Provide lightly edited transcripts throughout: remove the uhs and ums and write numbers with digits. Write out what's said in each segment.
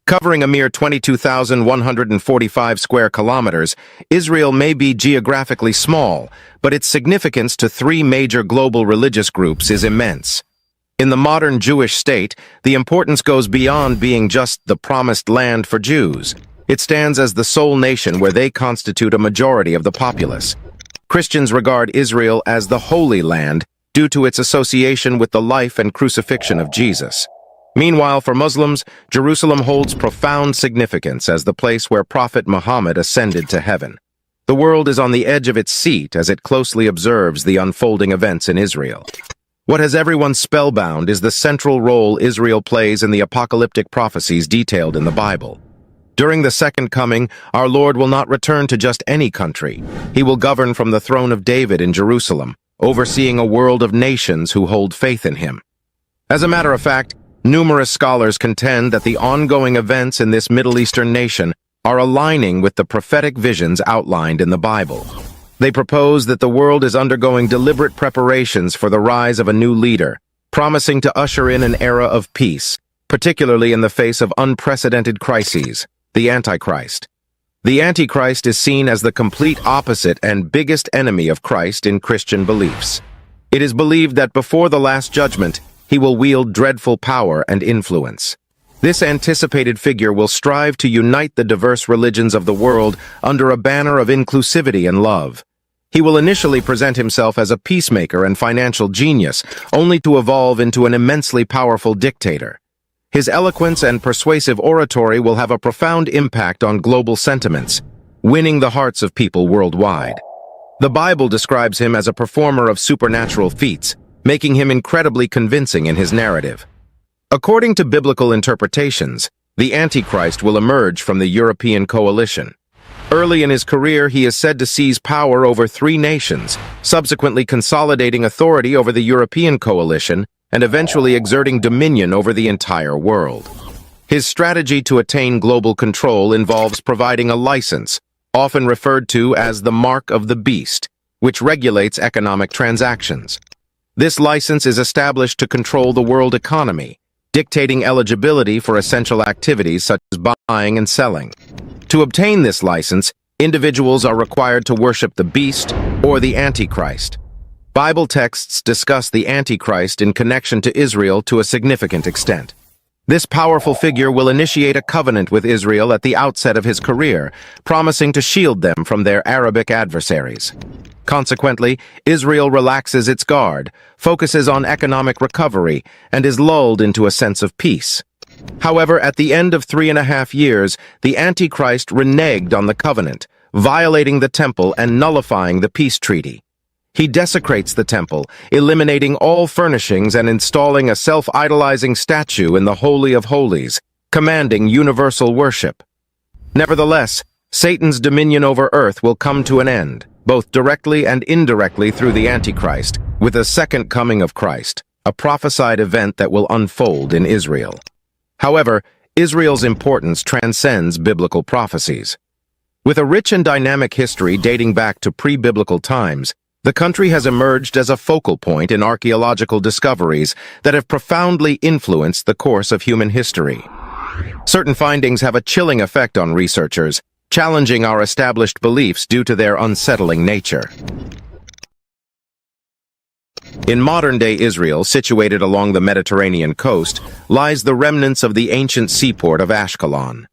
Covering a mere 22,145 square kilometers, Israel may be geographically small, but its significance to three major global religious groups is immense. In the modern Jewish state, the importance goes beyond being just the promised land for Jews. It stands as the sole nation where they constitute a majority of the populace. Christians regard Israel as the Holy Land due to its association with the life and crucifixion of Jesus. Meanwhile, for Muslims, Jerusalem holds profound significance as the place where Prophet Muhammad ascended to heaven. The world is on the edge of its seat as it closely observes the unfolding events in Israel. What has everyone spellbound is the central role Israel plays in the apocalyptic prophecies detailed in the Bible. During the Second Coming, our Lord will not return to just any country. He will govern from the throne of David in Jerusalem, overseeing a world of nations who hold faith in him. As a matter of fact, numerous scholars contend that the ongoing events in this Middle Eastern nation are aligning with the prophetic visions outlined in the Bible. They propose that the world is undergoing deliberate preparations for the rise of a new leader, promising to usher in an era of peace, particularly in the face of unprecedented crises, the Antichrist. The Antichrist is seen as the complete opposite and biggest enemy of Christ in Christian beliefs. It is believed that before the Last Judgment, he will wield dreadful power and influence. This anticipated figure will strive to unite the diverse religions of the world under a banner of inclusivity and love. He will initially present himself as a peacemaker and financial genius, only to evolve into an immensely powerful dictator. His eloquence and persuasive oratory will have a profound impact on global sentiments, winning the hearts of people worldwide. The Bible describes him as a performer of supernatural feats, making him incredibly convincing in his narrative. According to biblical interpretations, the Antichrist will emerge from the European coalition. Early in his career, he is said to seize power over three nations, subsequently consolidating authority over the European coalition and eventually exerting dominion over the entire world. His strategy to attain global control involves providing a license, often referred to as the Mark of the Beast, which regulates economic transactions. This license is established to control the world economy, dictating eligibility for essential activities such as buying and selling. To obtain this license, individuals are required to worship the beast or the Antichrist. Bible texts discuss the Antichrist in connection to Israel to a significant extent. This powerful figure will initiate a covenant with Israel at the outset of his career, promising to shield them from their Arabic adversaries. Consequently, Israel relaxes its guard, focuses on economic recovery, and is lulled into a sense of peace. However, at the end of 3.5 years, the Antichrist reneged on the covenant, violating the temple and nullifying the peace treaty. He desecrates the temple, eliminating all furnishings and installing a self-idolizing statue in the Holy of Holies, commanding universal worship. Nevertheless, Satan's dominion over earth will come to an end, both directly and indirectly through the Antichrist, with the second coming of Christ, a prophesied event that will unfold in Israel. However, Israel's importance transcends biblical prophecies. With a rich and dynamic history dating back to pre-biblical times, the country has emerged as a focal point in archaeological discoveries that have profoundly influenced the course of human history. Certain findings have a chilling effect on researchers, challenging our established beliefs due to their unsettling nature. In modern-day Israel, situated along the Mediterranean coast, lies the remnants of the ancient seaport of Ashkelon.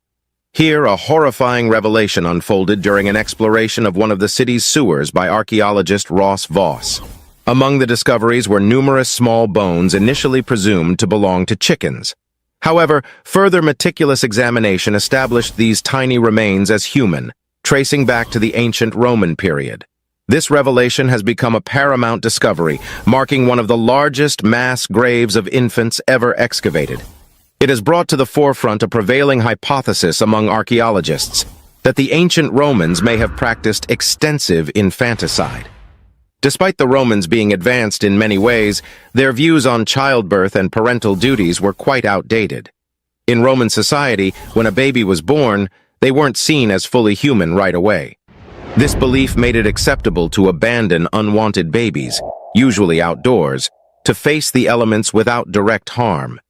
Here, a horrifying revelation unfolded during an exploration of one of the city's sewers by archaeologist Ross Voss. Among the discoveries were numerous small bones initially presumed to belong to chickens. However, further meticulous examination established these tiny remains as human, tracing back to the ancient Roman period. This revelation has become a paramount discovery, marking one of the largest mass graves of infants ever excavated. It has brought to the forefront a prevailing hypothesis among archaeologists that the ancient Romans may have practiced extensive infanticide. Despite the Romans being advanced in many ways, their views on childbirth and parental duties were quite outdated. In Roman society, when a baby was born, they weren't seen as fully human right away. This belief made it acceptable to abandon unwanted babies, usually outdoors, to face the elements without direct harm.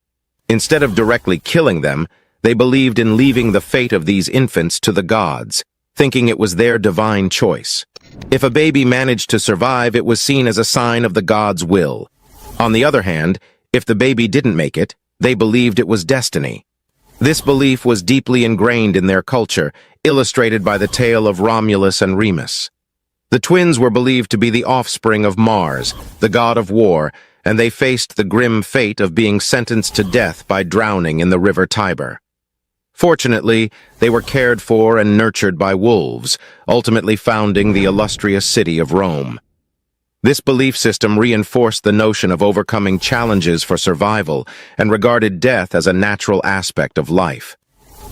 Instead of directly killing them, They believed in leaving the fate of these infants to the gods, thinking it was their divine choice. If a baby managed to survive, it was seen as a sign of the gods' will. On the other hand, if the baby didn't make it, they believed it was destiny. This belief was deeply ingrained in their culture, illustrated by the tale of Romulus and Remus. The twins were believed to be the offspring of Mars, the god of war, and they faced the grim fate of being sentenced to death by drowning in the river Tiber. Fortunately, they were cared for and nurtured by wolves, ultimately founding the illustrious city of Rome. This belief system reinforced the notion of overcoming challenges for survival and regarded death as a natural aspect of life.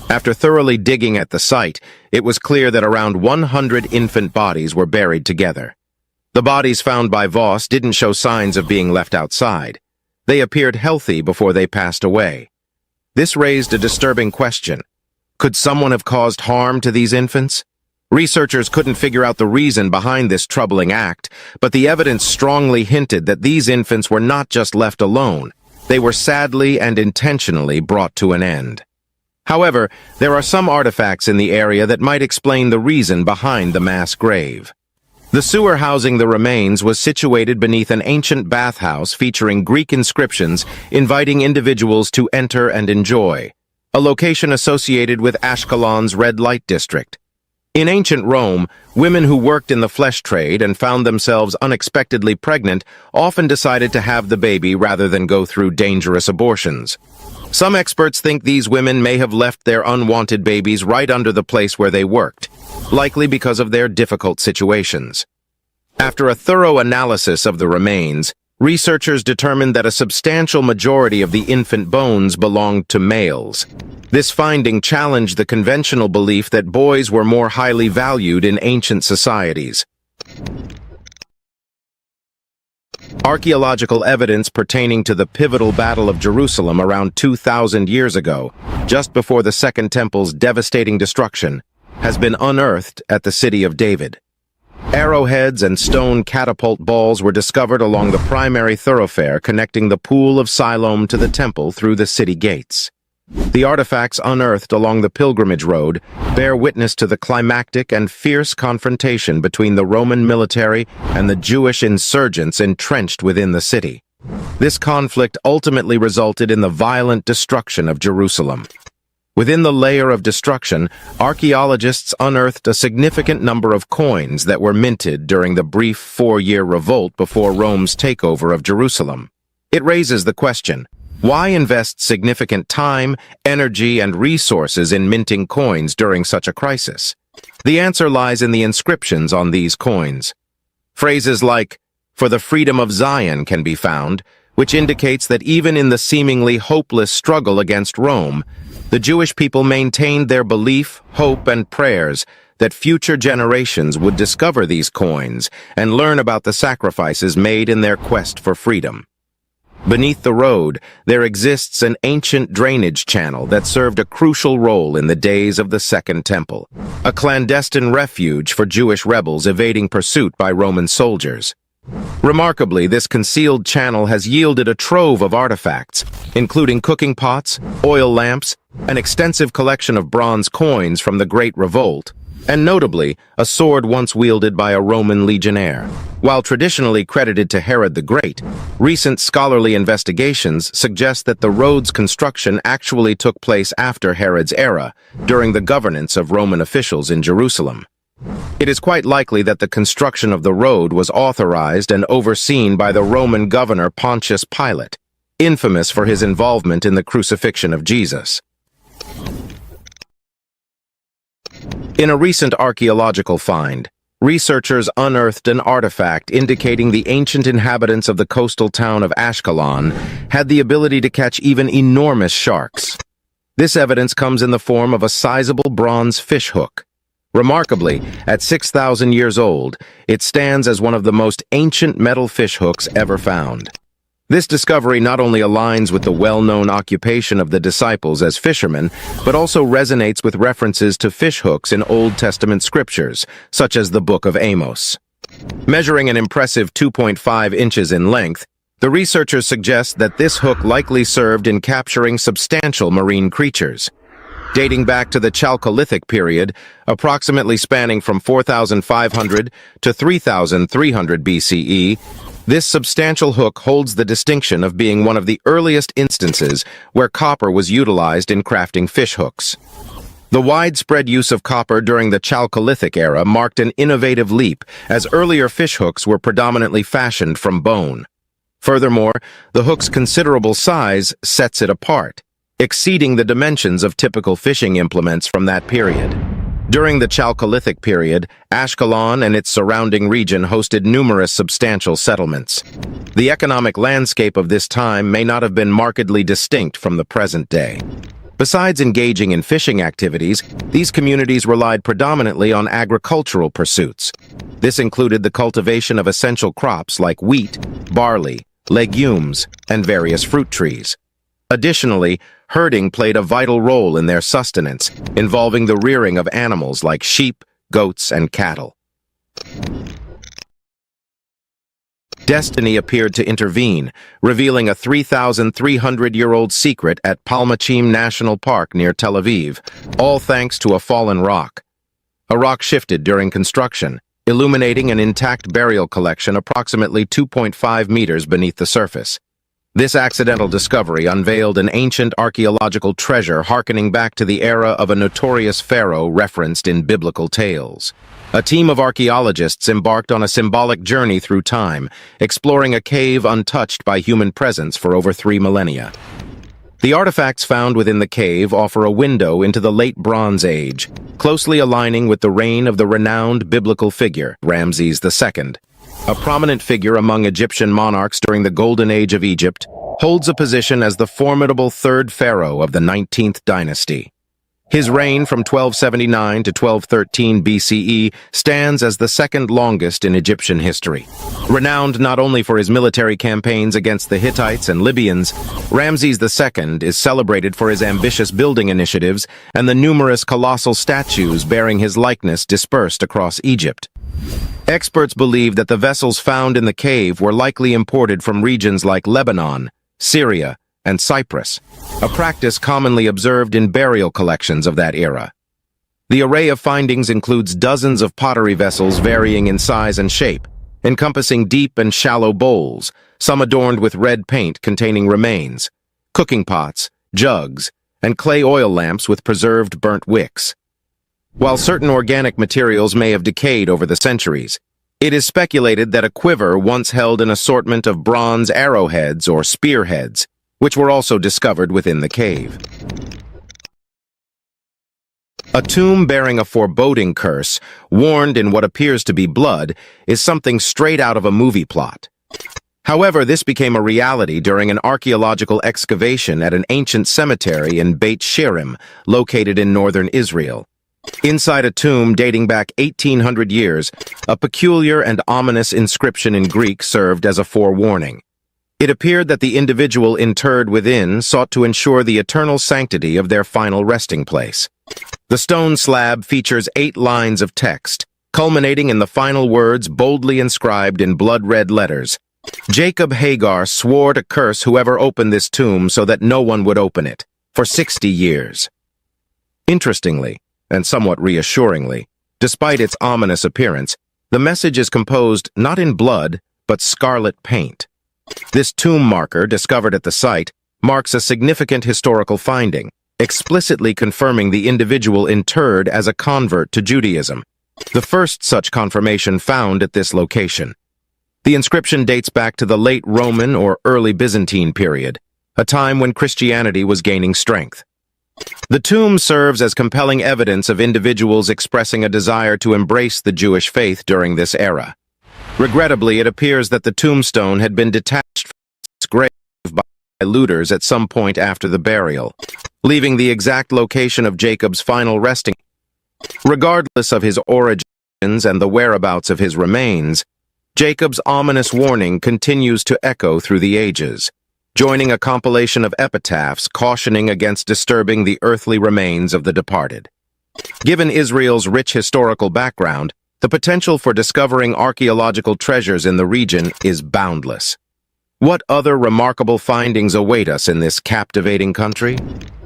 After thoroughly digging at the site, it was clear that around 100 infant bodies were buried together. The bodies found by Voss didn't show signs of being left outside. They appeared healthy before they passed away. This raised a disturbing question. Could someone have caused harm to these infants? Researchers couldn't figure out the reason behind this troubling act, but the evidence strongly hinted that these infants were not just left alone. They were sadly and intentionally brought to an end. However, there are some artifacts in the area that might explain the reason behind the mass grave. The sewer housing the remains was situated beneath an ancient bathhouse featuring Greek inscriptions inviting individuals to enter and enjoy, a location associated with Ashkelon's red light district. In ancient Rome, women who worked in the flesh trade and found themselves unexpectedly pregnant often decided to have the baby rather than go through dangerous abortions. Some experts think these women may have left their unwanted babies right under the place where they worked, likely because of their difficult situations. After a thorough analysis of the remains, researchers determined that a substantial majority of the infant bones belonged to males. This finding challenged the conventional belief that boys were more highly valued in ancient societies. Archaeological evidence pertaining to the pivotal Battle of Jerusalem around 2,000 years ago, just before the Second Temple's devastating destruction, has been unearthed at the city of David. Arrowheads and stone catapult balls were discovered along the primary thoroughfare connecting the Pool of Siloam to the temple through the city gates. The artifacts unearthed along the pilgrimage road bear witness to the climactic and fierce confrontation between the Roman military and the Jewish insurgents entrenched within the city. This conflict ultimately resulted in the violent destruction of Jerusalem. Within the layer of destruction, archaeologists unearthed a significant number of coins that were minted during the brief 4-year revolt before Rome's takeover of Jerusalem. It raises the question, why invest significant time, energy, and resources in minting coins during such a crisis? The answer lies in the inscriptions on these coins. Phrases like, "For the freedom of Zion" can be found, which indicates that even in the seemingly hopeless struggle against Rome, the Jewish people maintained their belief, hope, and prayers that future generations would discover these coins and learn about the sacrifices made in their quest for freedom. Beneath the road, there exists an ancient drainage channel that served a crucial role in the days of the Second Temple, a clandestine refuge for Jewish rebels evading pursuit by Roman soldiers. Remarkably, this concealed channel has yielded a trove of artifacts, including cooking pots, oil lamps, an extensive collection of bronze coins from the Great Revolt, and notably, a sword once wielded by a Roman legionnaire. While traditionally credited to Herod the Great, recent scholarly investigations suggest that the road's construction actually took place after Herod's era, during the governance of Roman officials in Jerusalem. It is quite likely that the construction of the road was authorized and overseen by the Roman governor Pontius Pilate, infamous for his involvement in the crucifixion of Jesus. In a recent archaeological find, researchers unearthed an artifact indicating the ancient inhabitants of the coastal town of Ashkelon had the ability to catch even enormous sharks. This evidence comes in the form of a sizable bronze fish hook. Remarkably, at 6,000 years old, it stands as one of the most ancient metal fish hooks ever found. This discovery not only aligns with the well-known occupation of the disciples as fishermen, but also resonates with references to fish hooks in Old Testament scriptures, such as the Book of Amos. Measuring an impressive 2.5 inches in length, the researchers suggest that this hook likely served in capturing substantial marine creatures. dating back to the Chalcolithic period, approximately spanning from 4,500 to 3,300 BCE. This substantial hook holds the distinction of being one of the earliest instances where copper was utilized in crafting fish hooks. The widespread use of copper during the Chalcolithic era marked an innovative leap, as earlier fish hooks were predominantly fashioned from bone. Furthermore, the hook's considerable size sets it apart, exceeding the dimensions of typical fishing implements from that period. During the Chalcolithic period, Ashkelon and its surrounding region hosted numerous substantial settlements. The economic landscape of this time may not have been markedly distinct from the present day. Besides engaging in fishing activities, these communities relied predominantly on agricultural pursuits. This included the cultivation of essential crops like wheat, barley, legumes, and various fruit trees. Additionally, herding played a vital role in their sustenance, involving the rearing of animals like sheep, goats, and cattle. Destiny appeared to intervene, revealing a 3,300-year-old secret at Palmachim National Park near Tel Aviv, all thanks to a fallen rock. A rock shifted during construction, illuminating an intact burial collection approximately 2.5 meters beneath the surface. This accidental discovery unveiled an ancient archaeological treasure harkening back to the era of a notorious pharaoh referenced in biblical tales. A team of archaeologists embarked on a symbolic journey through time, exploring a cave untouched by human presence for over 3 millennia. The artifacts found within the cave offer a window into the Late Bronze Age, closely aligning with the reign of the renowned biblical figure, Ramses II. A prominent figure among Egyptian monarchs during the Golden Age of Egypt, holds a position as the formidable third pharaoh of the 19th dynasty. His reign from 1279 to 1213 BCE stands as the second longest in Egyptian history. Renowned not only for his military campaigns against the Hittites and Libyans, Ramses II is celebrated for his ambitious building initiatives and the numerous colossal statues bearing his likeness dispersed across Egypt. Experts believe that the vessels found in the cave were likely imported from regions like Lebanon, Syria, and Cyprus, a practice commonly observed in burial collections of that era. The array of findings includes dozens of pottery vessels varying in size and shape, encompassing deep and shallow bowls, some adorned with red paint containing remains, cooking pots, jugs, and clay oil lamps with preserved burnt wicks. While certain organic materials may have decayed over the centuries, it is speculated that a quiver once held an assortment of bronze arrowheads or spearheads, which were also discovered within the cave. A tomb bearing a foreboding curse, warned in what appears to be blood, is something straight out of a movie plot. However, this became a reality during an archaeological excavation at an ancient cemetery in Beit Shirim, located in northern Israel. Inside a tomb dating back 1,800 years, a peculiar and ominous inscription in Greek served as a forewarning. It appeared that the individual interred within sought to ensure the eternal sanctity of their final resting place. The stone slab features 8 lines of text, culminating in the final words boldly inscribed in blood-red letters. Jacob Hagar swore to curse whoever opened this tomb so that no one would open it, for 60 years. Interestingly, and somewhat reassuringly, despite its ominous appearance, the message is composed not in blood, but scarlet paint. This tomb marker, discovered at the site, marks a significant historical finding, explicitly confirming the individual interred as a convert to Judaism, the first such confirmation found at this location. The inscription dates back to the late Roman or early Byzantine period, a time when Christianity was gaining strength. The tomb serves as compelling evidence of individuals expressing a desire to embrace the Jewish faith during this era. Regrettably, it appears that the tombstone had been detached from its grave by looters at some point after the burial, leaving the exact location of Jacob's final resting. Regardless of his origins and the whereabouts of his remains, Jacob's ominous warning continues to echo through the ages, joining a compilation of epitaphs cautioning against disturbing the earthly remains of the departed. Given Israel's rich historical background, the potential for discovering archaeological treasures in the region is boundless. What other remarkable findings await us in this captivating country?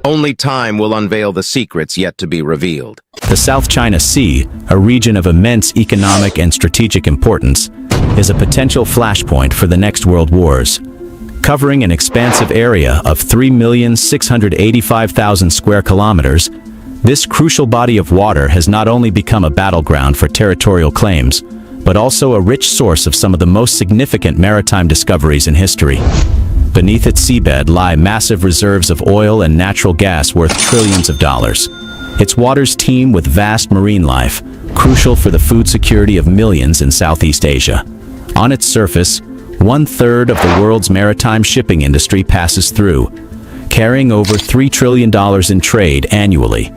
Only time will unveil the secrets yet to be revealed. The South China Sea, a region of immense economic and strategic importance, is a potential flashpoint for the next world wars. Covering an expansive area of 3,685,000 square kilometers, this crucial body of water has not only become a battleground for territorial claims, but also a rich source of some of the most significant maritime discoveries in history. Beneath its seabed lie massive reserves of oil and natural gas worth trillions of dollars. Its waters teem with vast marine life, crucial for the food security of millions in Southeast Asia. On its surface, 1/3 of the world's maritime shipping industry passes through, carrying over $3 trillion in trade annually.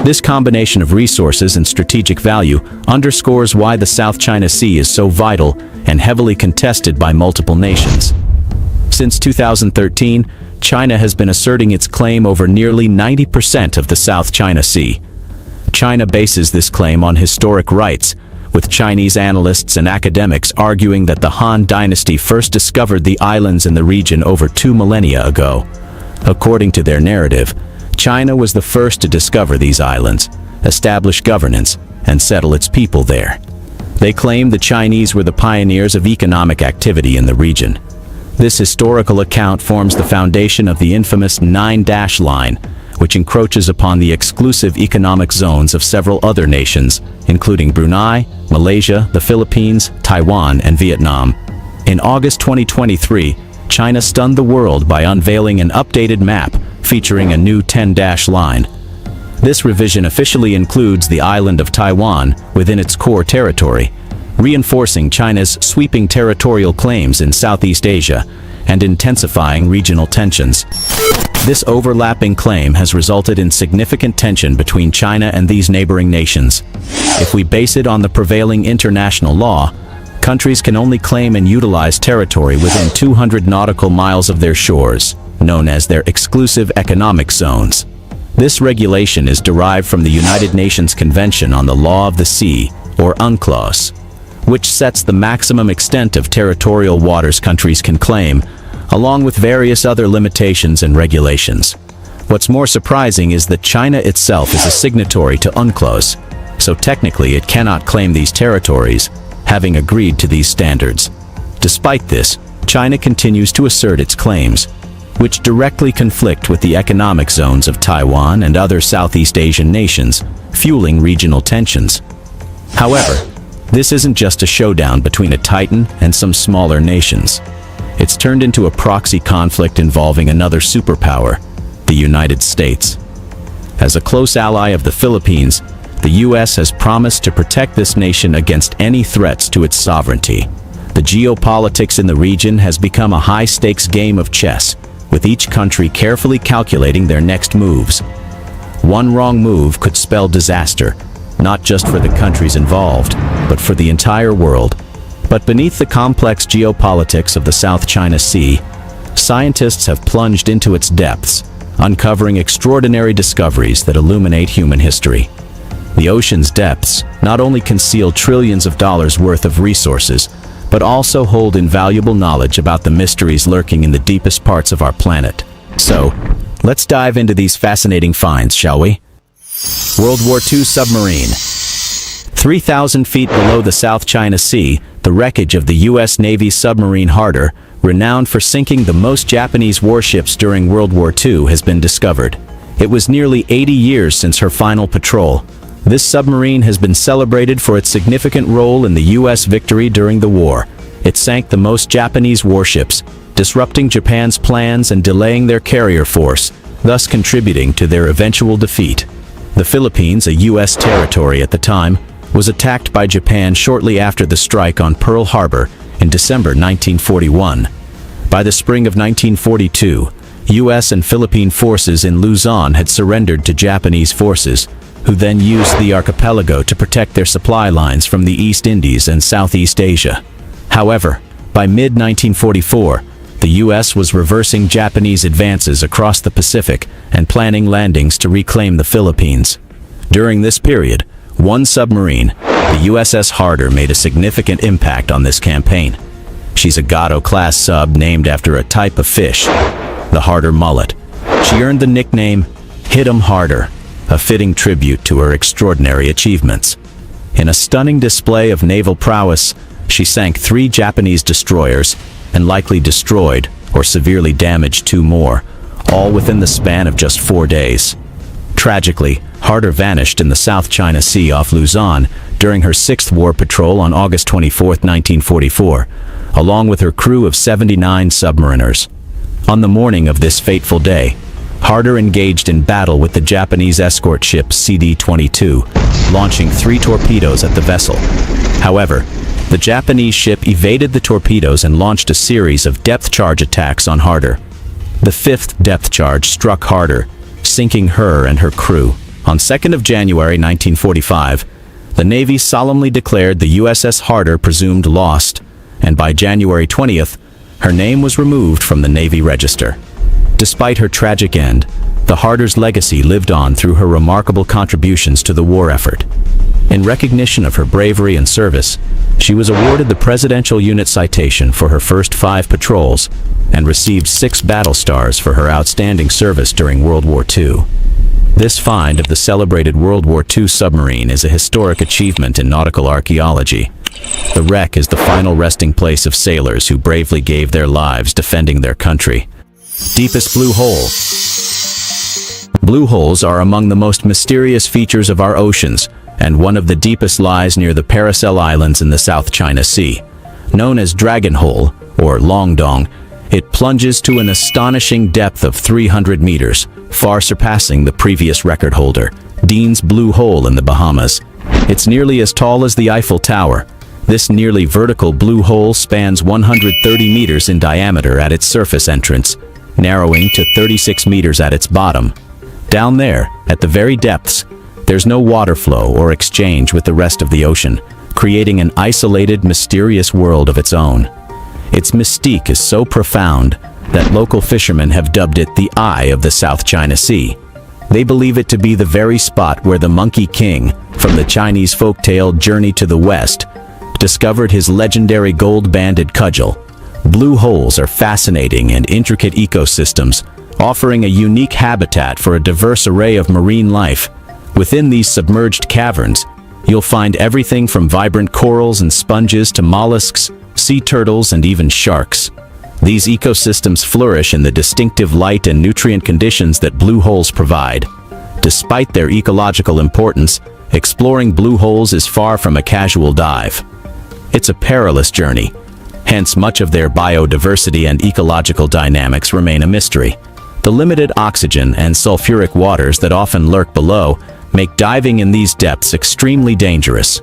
This combination of resources and strategic value underscores why the South China Sea is so vital and heavily contested by multiple nations. Since 2013, China has been asserting its claim over nearly 90% of the South China Sea. China bases this claim on historic rights, with Chinese analysts and academics arguing that the Han Dynasty first discovered the islands in the region over 2 millennia ago. According to their narrative, China was the first to discover these islands, establish governance, and settle its people there. They claim the Chinese were the pioneers of economic activity in the region. This historical account forms the foundation of the infamous Nine-Dash Line, which encroaches upon the exclusive economic zones of several other nations, including Brunei, Malaysia, the Philippines, Taiwan, and Vietnam. In August 2023, China stunned the world by unveiling an updated map featuring a new 10-dash line. This revision officially includes the island of Taiwan within its core territory, reinforcing China's sweeping territorial claims in Southeast Asia and intensifying regional tensions. This overlapping claim has resulted in significant tension between China and these neighboring nations. If we base it on the prevailing international law, countries can only claim and utilize territory within 200 nautical miles of their shores, known as their exclusive economic zones. This regulation is derived from the United Nations Convention on the Law of the Sea, or UNCLOS, which sets the maximum extent of territorial waters countries can claim, along with various other limitations and regulations. What's more surprising is that China itself is a signatory to UNCLOS, so technically it cannot claim these territories, having agreed to these standards. Despite this, China continues to assert its claims, which directly conflict with the economic zones of Taiwan and other Southeast Asian nations, fueling regional tensions. However, this isn't just a showdown between a titan and some smaller nations. It's turned into a proxy conflict involving another superpower, the United States. As a close ally of the Philippines, the U.S. has promised to protect this nation against any threats to its sovereignty. The geopolitics in the region has become a high-stakes game of chess, with each country carefully calculating their next moves. One wrong move could spell disaster, not just for the countries involved, but for the entire world. But beneath the complex geopolitics of the South China Sea, scientists have plunged into its depths, uncovering extraordinary discoveries that illuminate human history. The ocean's depths not only conceal trillions of dollars worth of resources, but also hold invaluable knowledge about the mysteries lurking in the deepest parts of our planet. So, let's dive into these fascinating finds, shall we? World War II submarine. 3,000 feet below the South China Sea, the wreckage of the U.S. Navy's submarine Harder, renowned for sinking the most Japanese warships during World War II, has been discovered. It was nearly 80 years since her final patrol. This submarine has been celebrated for its significant role in the U.S. victory during the war. It sank the most Japanese warships, disrupting Japan's plans and delaying their carrier force, thus contributing to their eventual defeat. The Philippines, a U.S. territory at the time, was attacked by Japan shortly after the strike on Pearl Harbor in December 1941. By the spring of 1942, U.S. and Philippine forces in Luzon had surrendered to Japanese forces, who then used the archipelago to protect their supply lines from the East Indies and Southeast Asia. However, by mid-1944, the U.S. was reversing Japanese advances across the Pacific and planning landings to reclaim the Philippines. During this period, one submarine, the USS Harder, made a significant impact on this campaign. She's a Gato-class sub named after a type of fish, the Harder mullet. She earned the nickname Hit 'em harder, a fitting tribute to her extraordinary achievements. In a stunning display of naval prowess, she sank 3 Japanese destroyers and likely destroyed or severely damaged 2 more, all within the span of just 4 days. Tragically, Harder vanished in the South China Sea off Luzon during her 6th war patrol on August 24, 1944, along with her crew of 79 submariners. On the morning of this fateful day, Harder engaged in battle with the Japanese escort ship CD-22, launching 3 torpedoes at the vessel. However, the Japanese ship evaded the torpedoes and launched a series of depth charge attacks on Harder. The 5th depth charge struck Harder, sinking her and her crew. On 2nd of January 1945, the Navy solemnly declared the USS Harder presumed lost, and by January 20th, her name was removed from the Navy Register. Despite her tragic end, the Harder's legacy lived on through her remarkable contributions to the war effort. In recognition of her bravery and service, she was awarded the Presidential Unit Citation for her first 5 patrols and received 6 battle stars for her outstanding service during World War II. This find of the celebrated World War II submarine is a historic achievement in nautical archaeology. The wreck is the final resting place of sailors who bravely gave their lives defending their country. Deepest blue hole. Blue holes are among the most mysterious features of our oceans, and one of the deepest lies near the Paracel Islands in the South China Sea. Known as Dragon Hole, or Longdong, it plunges to an astonishing depth of 300 meters, far surpassing the previous record holder, Dean's Blue Hole in the Bahamas. It's nearly as tall as the Eiffel Tower. This nearly vertical blue hole spans 130 meters in diameter at its surface entrance, narrowing to 36 meters at its bottom. Down there, at the very depths, there's no water flow or exchange with the rest of the ocean, creating an isolated, mysterious world of its own. Its mystique is so profound that local fishermen have dubbed it the Eye of the South China Sea. They believe it to be the very spot where the Monkey King, from the Chinese folktale Journey to the West, discovered his legendary gold-banded cudgel. Blue holes are fascinating and intricate ecosystems, offering a unique habitat for a diverse array of marine life. Within these submerged caverns, you'll find everything from vibrant corals and sponges to mollusks, sea turtles, and even sharks. These ecosystems flourish in the distinctive light and nutrient conditions that blue holes provide. Despite their ecological importance, exploring blue holes is far from a casual dive. It's a perilous journey. Hence, much of their biodiversity and ecological dynamics remain a mystery. The limited oxygen and sulfuric waters that often lurk below make diving in these depths extremely dangerous.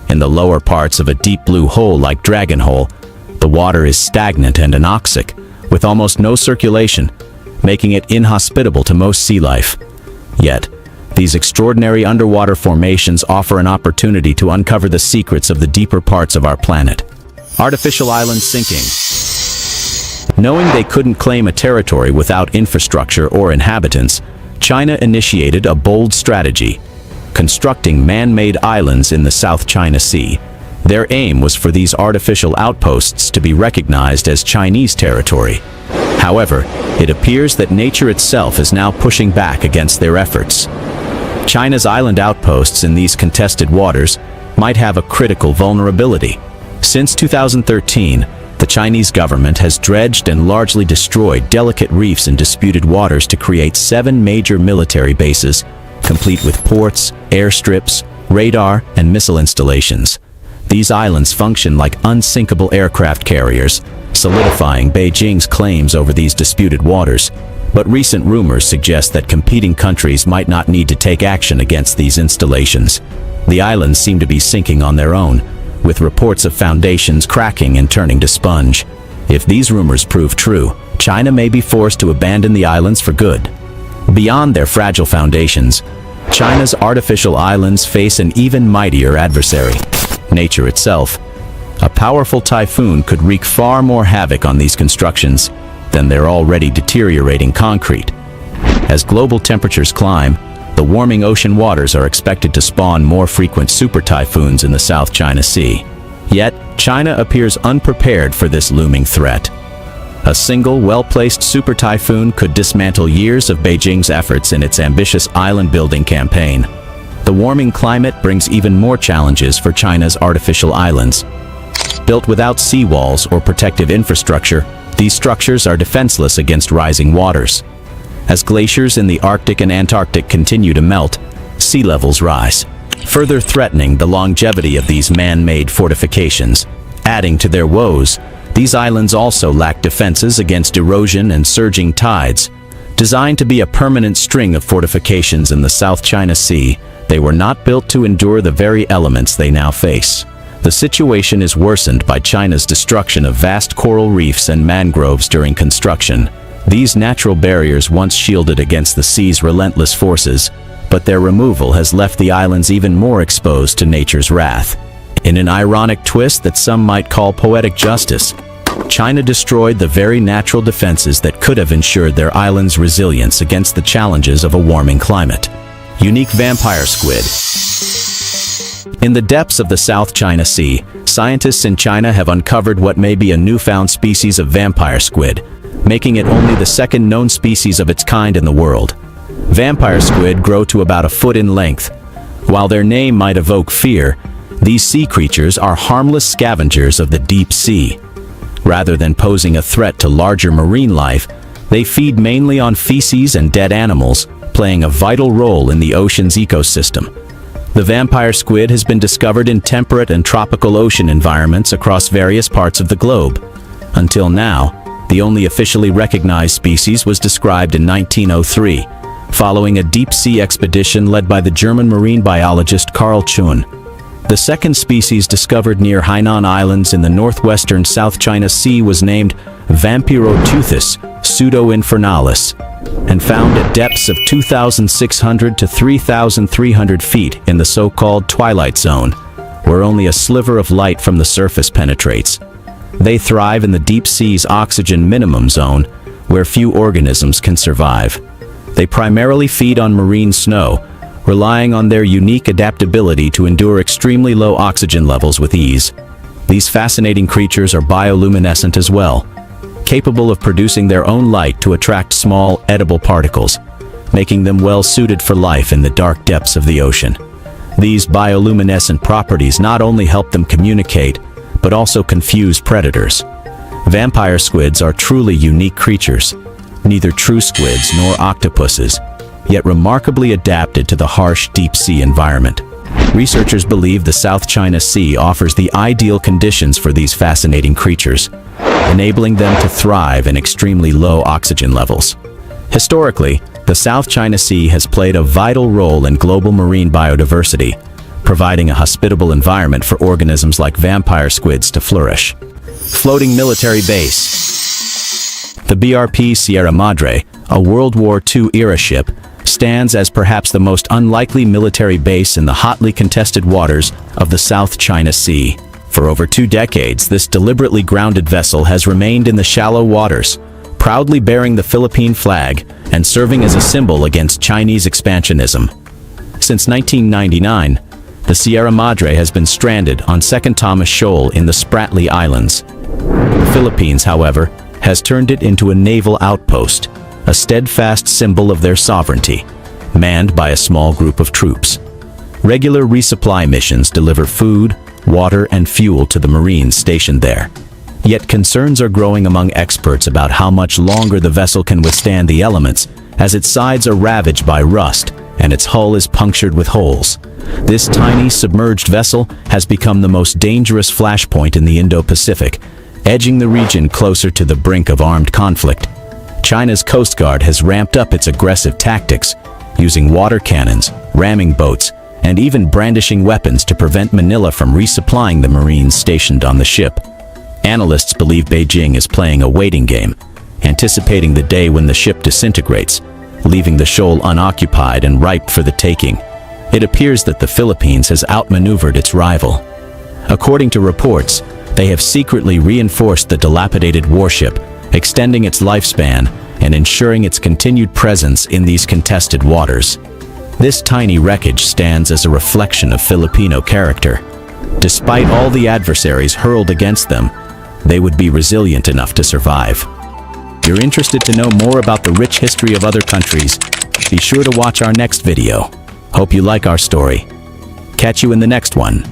In the lower parts of a deep blue hole like Dragon Hole, the water is stagnant and anoxic, with almost no circulation, making it inhospitable to most sea life. Yet, these extraordinary underwater formations offer an opportunity to uncover the secrets of the deeper parts of our planet. Artificial island sinking. Knowing they couldn't claim a territory without infrastructure or inhabitants, China initiated a bold strategy, constructing man-made islands in the South China Sea. Their aim was for these artificial outposts to be recognized as Chinese territory. However, it appears that nature itself is now pushing back against their efforts. China's island outposts in these contested waters might have a critical vulnerability. Since 2013, the Chinese government has dredged and largely destroyed delicate reefs in disputed waters to create 7 major military bases, complete with ports, airstrips, radar, and missile installations. These islands function like unsinkable aircraft carriers, solidifying Beijing's claims over these disputed waters. But recent rumors suggest that competing countries might not need to take action against these installations. The islands seem to be sinking on their own, with reports of foundations cracking and turning to sponge. If these rumors prove true, China may be forced to abandon the islands for good. Beyond their fragile foundations, China's artificial islands face an even mightier adversary: nature itself. A powerful typhoon could wreak far more havoc on these constructions than their already deteriorating concrete. As global temperatures climb, the warming ocean waters are expected to spawn more frequent super typhoons in the South China Sea. Yet, China appears unprepared for this looming threat. A single, well-placed super typhoon could dismantle years of Beijing's efforts in its ambitious island-building campaign. The warming climate brings even more challenges for China's artificial islands. Built without seawalls or protective infrastructure, these structures are defenseless against rising waters. As glaciers in the Arctic and Antarctic continue to melt, sea levels rise, further threatening the longevity of these man-made fortifications. Adding to their woes, these islands also lack defenses against erosion and surging tides. Designed to be a permanent string of fortifications in the South China Sea, they were not built to endure the very elements they now face. The situation is worsened by China's destruction of vast coral reefs and mangroves during construction. These natural barriers once shielded against the sea's relentless forces, but their removal has left the islands even more exposed to nature's wrath. In an ironic twist that some might call poetic justice, China destroyed the very natural defenses that could have ensured their islands' resilience against the challenges of a warming climate. Unique vampire squid. In the depths of the South China Sea, scientists in China have uncovered what may be a newfound species of vampire squid, making it only the second known species of its kind in the world. Vampire squid grow to about a foot in length. While their name might evoke fear, these sea creatures are harmless scavengers of the deep sea. Rather than posing a threat to larger marine life, they feed mainly on feces and dead animals, playing a vital role in the ocean's ecosystem. The vampire squid has been discovered in temperate and tropical ocean environments across various parts of the globe. Until now, the only officially recognized species was described in 1903, following a deep-sea expedition led by the German marine biologist Carl Chun. The second species discovered near Hainan Islands in the northwestern South China Sea was named Vampirotuthis pseudo-infernalis, and found at depths of 2,600 to 3,300 feet in the so-called twilight zone, where only a sliver of light from the surface penetrates. They thrive in the deep sea's oxygen minimum zone, where few organisms can survive. They primarily feed on marine snow, relying on their unique adaptability to endure extremely low oxygen levels with ease. These fascinating creatures are bioluminescent as well, capable of producing their own light to attract small, edible particles, making them well suited for life in the dark depths of the ocean. These bioluminescent properties not only help them communicate, but also confuse predators. Vampire squids are truly unique creatures, neither true squids nor octopuses, yet remarkably adapted to the harsh deep-sea environment. Researchers believe the South China Sea offers the ideal conditions for these fascinating creatures, enabling them to thrive in extremely low oxygen levels. Historically, the South China Sea has played a vital role in global marine biodiversity, providing a hospitable environment for organisms like vampire squids to flourish. Floating military base. The BRP Sierra Madre, a World War II-era ship, stands as perhaps the most unlikely military base in the hotly contested waters of the South China Sea. For over 2 decades, this deliberately grounded vessel has remained in the shallow waters, proudly bearing the Philippine flag and serving as a symbol against Chinese expansionism. Since 1999, the Sierra Madre has been stranded on Second Thomas Shoal in the Spratly Islands. The Philippines, however, has turned it into a naval outpost, a steadfast symbol of their sovereignty, manned by a small group of troops. Regular resupply missions deliver food, water, and fuel to the Marines stationed there. Yet concerns are growing among experts about how much longer the vessel can withstand the elements, as its sides are ravaged by rust and its hull is punctured with holes. This tiny submerged vessel has become the most dangerous flashpoint in the Indo-Pacific, edging the region closer to the brink of armed conflict. China's Coast Guard has ramped up its aggressive tactics, using water cannons, ramming boats, and even brandishing weapons to prevent Manila from resupplying the Marines stationed on the ship. Analysts believe Beijing is playing a waiting game, anticipating the day when the ship disintegrates, leaving the shoal unoccupied and ripe for the taking. It appears that the Philippines has outmaneuvered its rival. According to reports, they have secretly reinforced the dilapidated warship, extending its lifespan and ensuring its continued presence in these contested waters. This tiny wreckage stands as a reflection of Filipino character. Despite all the adversaries hurled against them, they would be resilient enough to survive. you're interested to know more about the rich history of other countries, be sure to watch our next video. Hope you like our story. Catch you in the next one.